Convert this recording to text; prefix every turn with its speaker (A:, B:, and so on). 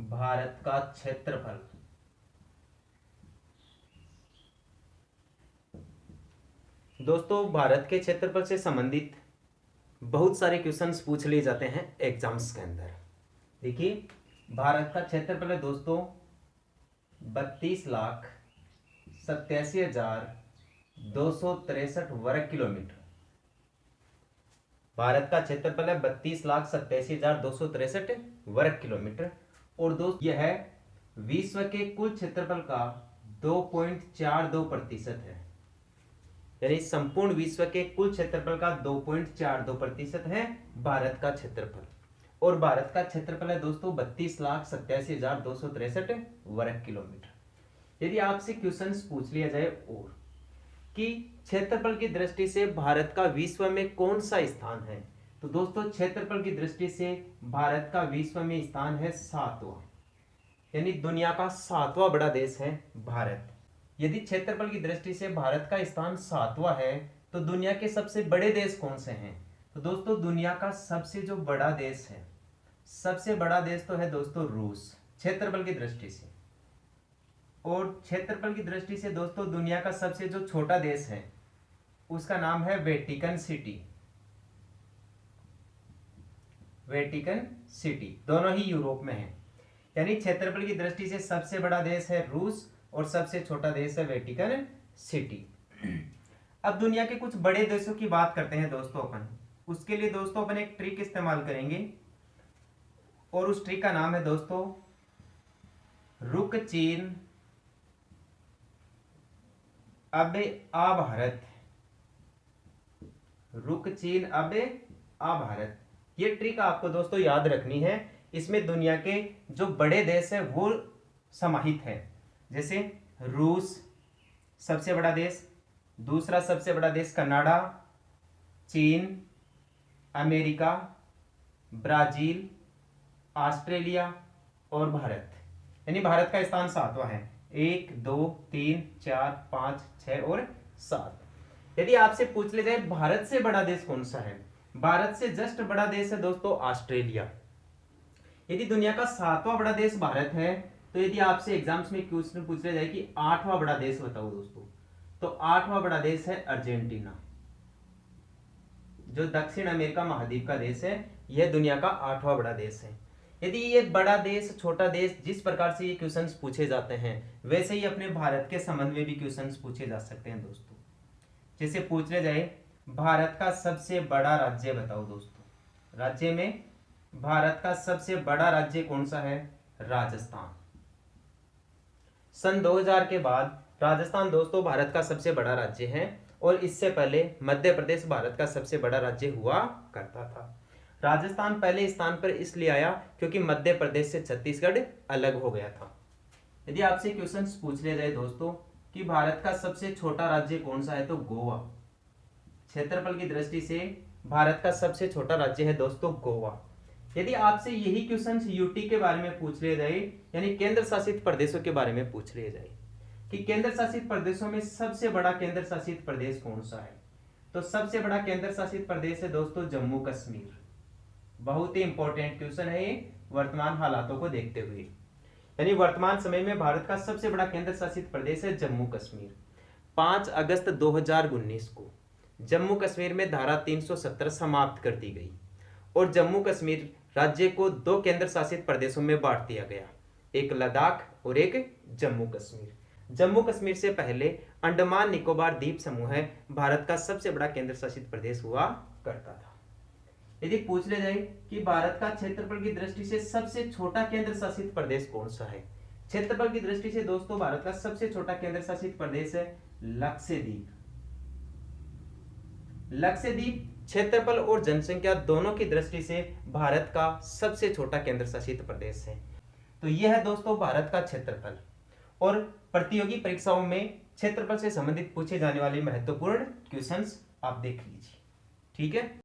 A: भारत का क्षेत्रफल। दोस्तों, भारत के क्षेत्रफल से संबंधित बहुत सारे क्वेश्चंस पूछ लिए जाते हैं एग्जाम्स के अंदर। देखिए, भारत का क्षेत्रफल है दोस्तों 32,87,263 वर्ग किलोमीटर। भारत का क्षेत्रफल है 32,87,263 वर्ग किलोमीटर। और दोस्त यह है विश्व के कुल क्षेत्रफल का 2.42% है, यानी संपूर्ण विश्व के कुल क्षेत्रफल का 2.42% है भारत का क्षेत्रफल। और भारत का क्षेत्रफल है दोस्तों 32,87,263 वर्ग किलोमीटर। यदि आपसे क्वेश्चंस पूछ लिया जाए और कि क्षेत्रफल की दृष्टि से भारत का विश्व में कौन सा स्थान है, तो दोस्तों क्षेत्रफल की दृष्टि से भारत का विश्व में स्थान है 7वां, यानी दुनिया का 7वां बड़ा देश है भारत। यदि क्षेत्रफल की दृष्टि से भारत का स्थान 7वां है तो दुनिया के सबसे बड़े देश कौन से हैं, तो दोस्तों दुनिया का सबसे जो बड़ा देश है, सबसे बड़ा देश तो है दोस्तों रूस, क्षेत्रफल की दृष्टि से। और क्षेत्रफल की दृष्टि से दोस्तों दुनिया का सबसे जो छोटा देश है उसका नाम है वेटिकन सिटी। वेटिकन सिटी दोनों ही यूरोप में है। यानी क्षेत्रफल की दृष्टि से सबसे बड़ा देश है रूस और सबसे छोटा देश है वेटिकन सिटी। अब दुनिया के कुछ बड़े देशों की बात करते हैं दोस्तों अपन। उसके लिए दोस्तों अपन एक ट्रिक इस्तेमाल करेंगे और उस ट्रिक का नाम है दोस्तों रुक चीन अब आ भारत। रुक चीन अब आ भारत, ये ट्रिक आपको दोस्तों याद रखनी है। इसमें दुनिया के जो बड़े देश है वो समाहित है, जैसे रूस सबसे बड़ा देश, दूसरा सबसे बड़ा देश कनाडा, चीन, अमेरिका, ब्राजील, ऑस्ट्रेलिया और भारत। यानी भारत का स्थान 7वां है, 1 2 3 4 5 6 और 7। यदि आपसे पूछ ले जाए भारत से बड़ा देश कौन सा है, भारत से जस्ट बड़ा देश है दोस्तों ऑस्ट्रेलिया। यदि दुनिया का 7वां बड़ा देश भारत है तो यदि आपसे एग्जाम्स में क्वेश्चन पूछ ले जाए कि 8वां बड़ा देश बताओ दोस्तों, तो 8वां बड़ा देश है अर्जेंटीना, जो दक्षिण अमेरिका महाद्वीप का देश है। यह दुनिया का 8वां बड़ा देश है। यदि ये बड़ा देश छोटा देश जिस प्रकार से ये क्वेश्चंस पूछे जाते हैं वैसे ही अपने भारत के संबंध में भी क्वेश्चंस पूछे जा सकते हैं दोस्तों। जैसे पूछ ले जाए भारत का सबसे बड़ा राज्य बताओ दोस्तों, राज्य में भारत का सबसे बड़ा राज्य कौन सा है, राजस्थान। सन 2000 के बाद राजस्थान दोस्तों भारत का सबसे बड़ा राज्य है और इससे पहले मध्य प्रदेश भारत का सबसे बड़ा राज्य हुआ करता था। राजस्थान पहले स्थान पर इसलिए आया क्योंकि मध्य प्रदेश से छत्तीसगढ़ अलग हो गया था। यदि आपसे क्वेश्चन पूछ लिया जाए दोस्तों कि भारत का सबसे छोटा राज्य कौन सा है, तो गोवा। क्षेत्रफल की दृष्टि से भारत का सबसे छोटा राज्य है दोस्तों गोवा। यदि आपसे यही क्वेश्चन यूटी के बारे में पूछ लिया जाए, यानी केंद्र शासित प्रदेशों के बारे में पूछ लिया जाए कि केंद्र शासित प्रदेशों में सबसे बड़ा केंद्र शासित प्रदेश कौन सा है, तो सबसे बड़ा केंद्र शासित प्रदेश है दोस्तों जम्मू कश्मीर। बहुत ही इंपॉर्टेंट क्वेश्चन है ये वर्तमान हालातों को देखते हुए। यानी वर्तमान समय में भारत का सबसे बड़ा केंद्र शासित प्रदेश है जम्मू कश्मीर। 5 अगस्त 2019 को जम्मू कश्मीर में धारा 370 समाप्त कर दी गई और जम्मू कश्मीर राज्य को 2 केंद्र शासित प्रदेशों में बांट दिया गया, एक लद्दाख और एक जम्मू कश्मीर। जम्मू कश्मीर से पहले अंडमान निकोबार द्वीप समूह भारत का सबसे बड़ा केंद्र शासित प्रदेश हुआ करता था। यदि पूछ ले जाए कि भारत का क्षेत्रफल की दृष्टि से सबसे छोटा केंद्र शासित प्रदेश कौन सा है, क्षेत्रफल की दृष्टि से दोस्तों भारत का सबसे छोटा केंद्र शासित प्रदेश है लक्षद्वीप। लक्षद्वीप क्षेत्रफल और जनसंख्या दोनों की दृष्टि से भारत का सबसे छोटा केंद्र शासित प्रदेश है। तो यह है दोस्तों भारत का क्षेत्रफल। और प्रतियोगी परीक्षाओं में क्षेत्रफल से संबंधित पूछे जाने वाले महत्वपूर्ण क्वेश्चंस आप देख लीजिए, ठीक है।